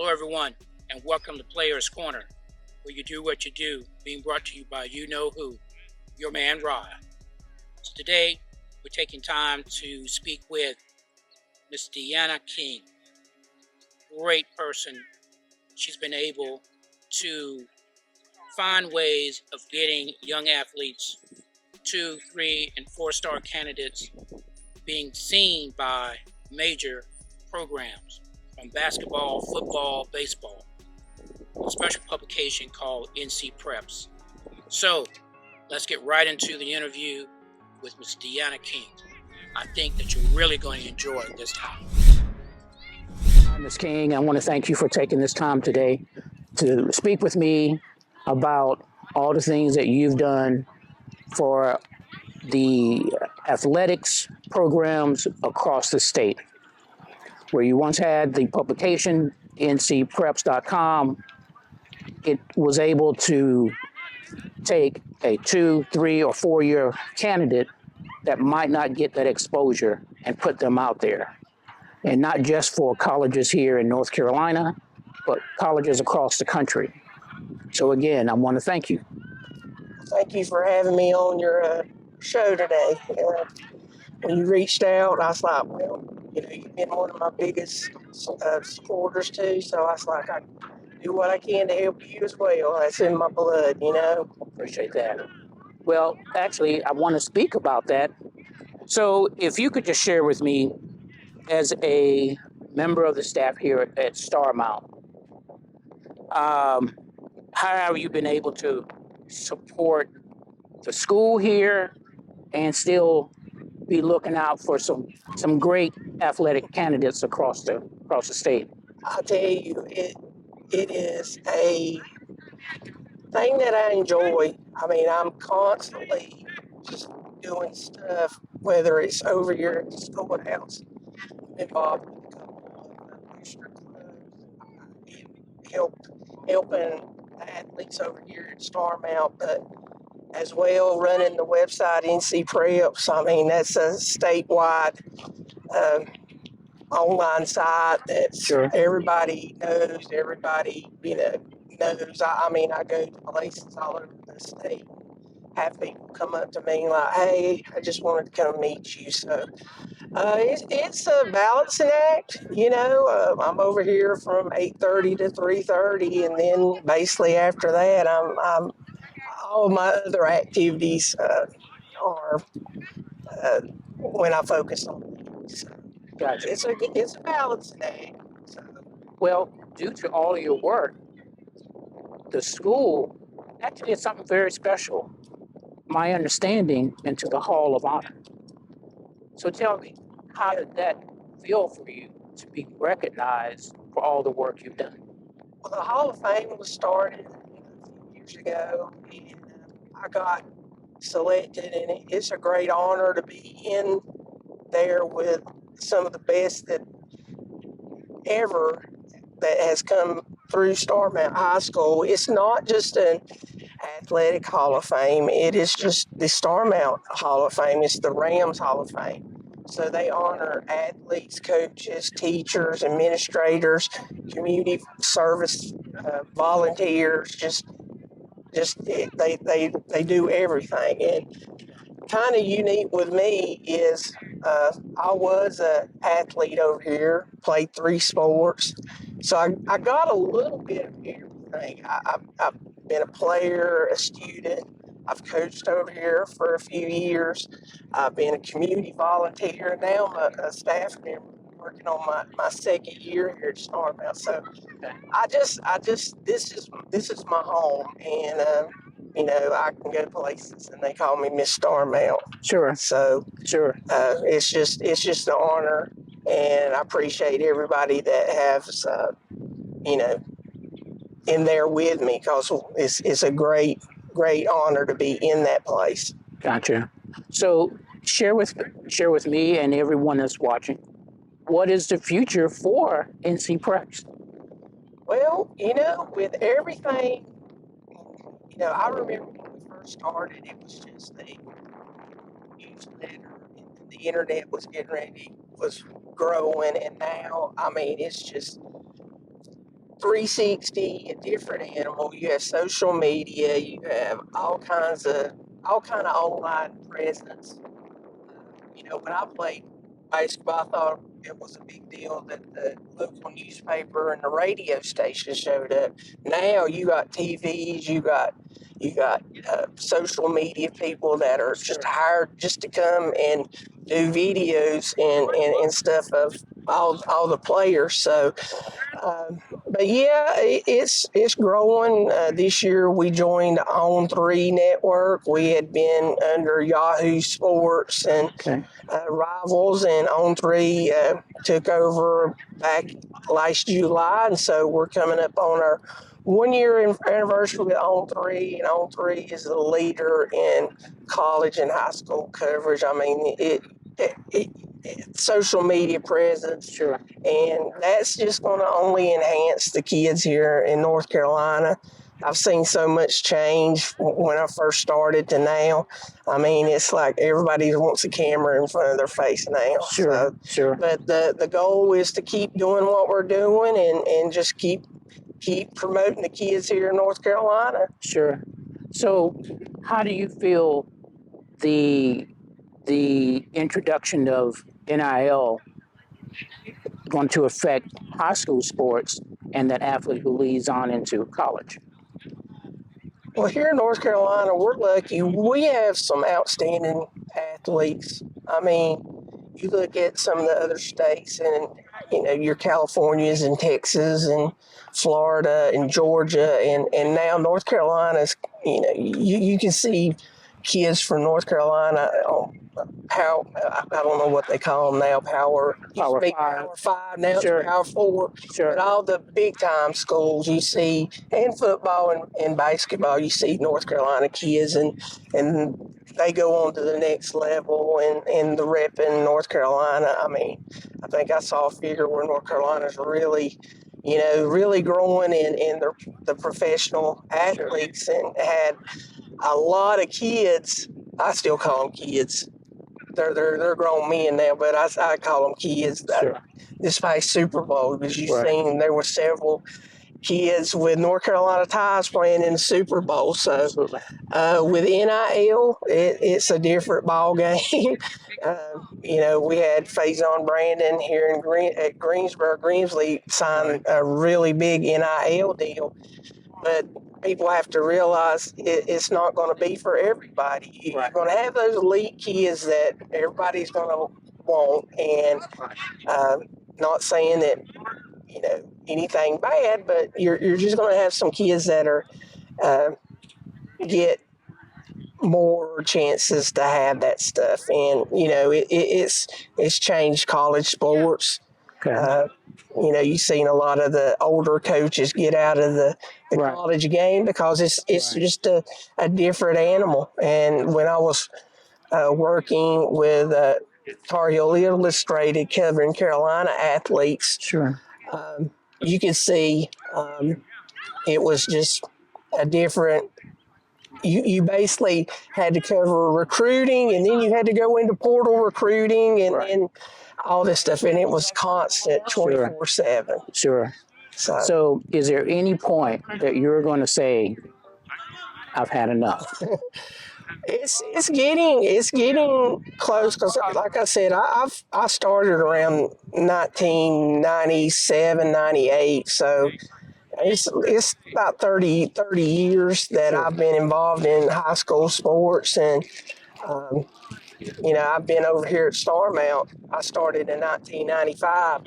everyone, and welcome to Players Corner, where you do what you do, being brought to you by you know who, your man Rod. So today, we're taking time to speak with Miss Deana King. Great person. She's been able to find ways of getting young athletes, 2, 3, and 4-star candidates being seen by major programs from basketball, football, baseball, a special publication called NC Preps. So let's get right into the interview with Ms. Deana King. I think that you're really going to enjoy this time. Ms. King, I want to thank you for taking this time today to speak with me about all the things that you've done for the athletics programs across the state. Where you once had the publication, ncpreps.com, it was able to take a 2, 3, or 4-year candidate that might not get that exposure and put them out there. And not just for colleges here in North Carolina, but colleges across the country. So again, I want to thank you. Thank you for having me on your show today. When you reached out, I was like, well, you've been one of my biggest supporters too. So I was like, I do what I can to help you as well. That's in my blood, Appreciate that. Well, actually, I want to speak about that. So if you could just share with me, as a member of the staff here at Starmount, how have you been able to support the school here and still be looking out for some great athletic candidates across the state? I tell you, it is a thing that I enjoy. I mean, I'm constantly just doing stuff, whether it's over here at the schoolhouse, involved with a couple of booster clubs, helping the athletes over here at Starmount, but as well running the website NC Preps. I mean, that's a statewide online site that Sure. everybody knows. Everybody, knows. I mean, I go to places all over the state, have people come up to me like, hey, I just wanted to come meet you. So it's a balancing act, I'm over here from 8:30 to 3:30, and then basically after that, I'm all my other activities are when I focus on things. So Gotcha. it's a balancing act. So. Well, due to all of your work, the school actually is something very special, my understanding, into the Hall of Honor. So tell me, how did that feel for you to be recognized for all the work you've done? Well, the Hall of Fame was started a few years ago, and I got selected, and it's a great honor to be in there with some of the best that ever that has come through Starmount High School. It's not just an athletic Hall of Fame, it is just the Starmount Hall of Fame. It's the Rams Hall of Fame. So they honor athletes, coaches, teachers, administrators, community service volunteers. They do everything. And kind of unique with me is I was an athlete over here, played 3 sports, so I got a little bit of everything. I've been a player, a student. I've coached over here for a few years. I've been a community volunteer. Now I'm a staff member working on my 2nd year here at Starmount. So I just this is my home, and I can go places, and they call me Miss Starmount. Sure. So Sure. it's just an honor, and I appreciate everybody that has in there with me, because it's a great honor to be in that place. Gotcha. So share with me and everyone that's watching, what is the future for NC Preps? Well, with everything, I remember when we first started, it was just the newsletter, and the internet was growing, and now, I mean, it's just 360, a different animal. You have social media. You have all kind of online presence. When I played basketball, I thought it was a big deal that the local newspaper and the radio station showed up. Now you got TVs, you got social media people that are just hired just to come and do videos and stuff of all the players. So but yeah, it's growing. This year we joined On3 Network. We had been under Yahoo Sports and Rivals, and On3 took over back last July, and so we're coming up on our 1 year anniversary with On3, and On3 is the leader in college and high school coverage. I mean, it social media presence. Sure. And that's just going to only enhance the kids here in North Carolina. I've seen so much change when I first started to now. I mean, it's like everybody wants a camera in front of their face now. Sure, sure. But the goal is to keep doing what we're doing and just keep promoting the kids here in North Carolina. Sure. So, how do you feel the introduction of NIL going to affect high school sports and that athlete who leads on into college? Well, here in North Carolina, we're lucky. We have some outstanding athletes. I mean, you look at some of the other states, and your Californias and Texas and Florida and Georgia, and now North Carolina's. You can see kids from North Carolina. Power, I don't know what they call them now. Power five. Now Sure. It's Power 4. Sure. But all the big time schools you see, and football and basketball, you see North Carolina kids, and they go on to the next level and the rep in North Carolina. I mean, I think I saw a figure where North Carolina's really, really growing in the professional athletes, and had a lot of kids. I still call them kids. They're grown men now, but I call them kids. Sure. This past Super Bowl, as you've Right. seen, there were several kids with North Carolina ties playing in the Super Bowl. So Absolutely. with NIL, it's a different ball game. We had Faison Brandon here at Greensboro. Greensleaf signed a really big NIL deal, but people have to realize it's not going to be for everybody. You're going to have those elite kids that everybody's going to want, and not saying that anything bad, but you're just going to have some kids that are get more chances to have that stuff, and it's changed college sports. Okay. You've seen a lot of the older coaches get out of the Right. college game because it's Right. just a different animal. And when I was working with Tar Heel Illustrated covering Carolina athletes, Sure. you could see it was just a different. You basically had to cover recruiting, and then you had to go into portal recruiting and all this stuff, and it was constant 24/7. Sure. So, is there any point that you're going to say, "I've had enough"? It's getting close because, like I said, I started around 1997, 98, so it's about 30 years that I've been involved in high school sports, and I've been over here at Starmount. I started in 1995.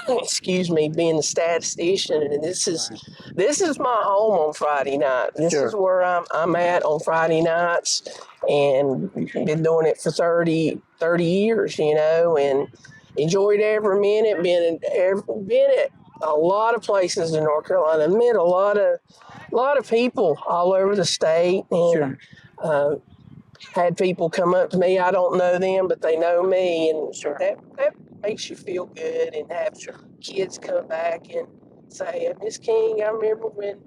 Excuse me, being the statistician, and this is my home on Friday night. This is where I'm at on Friday nights, and been doing it for 30 years, and enjoyed every minute. Been at a lot of places in North Carolina. Met a lot of people all over the state, and had people come up to me. I don't know them, but they know me, and that makes you feel good. And have kids come back and say, "Miss King, I remember when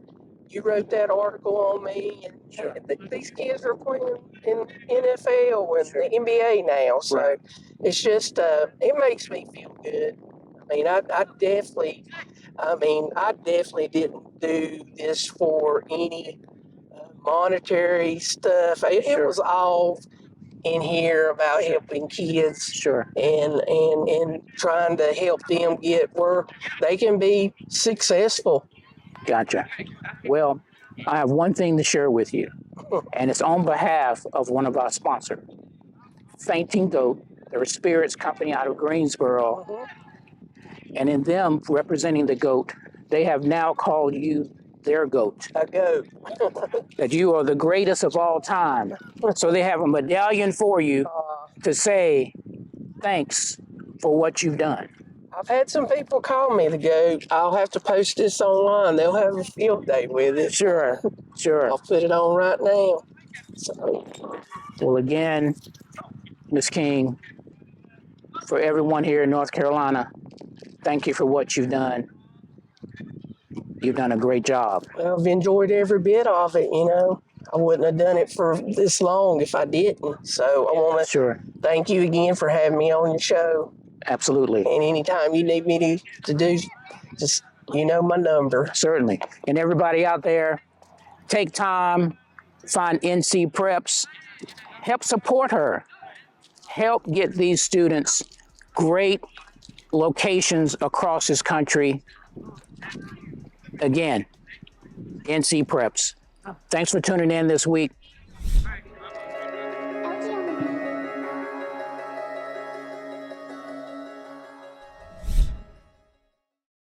you wrote that article on me." And these kids are playing in NFL and the NBA now, so it's just it makes me feel good. mean, I definitely didn't do this for any monetary stuff. It Sure. was all in here about helping kids Sure. and trying to help them get where they can be successful. Gotcha. Well, I have one thing to share with you, and it's on behalf of one of our sponsors, Fainting Goat. They're a spirits company out of Greensboro, and in them representing the goat, they have now called you their goat. A goat. That you are the greatest of all time. So they have a medallion for you to say thanks for what you've done. I've had some people call me the goat. I'll have to post this online. They'll have a field day with it. Sure, sure. I'll put it on right now. So, well, again, Ms. King, for everyone here in North Carolina, thank you for what you've done. You've done a great job. I've enjoyed every bit of it, you know. I wouldn't have done it for this long if I didn't. So I want to thank you again for having me on your show. Absolutely. And anytime you need me to do, just, you know my number. Certainly. And everybody out there, take time, find NC Preps, help support her, help get these students great locations across this country. Again, NC Preps. Thanks for tuning in this week.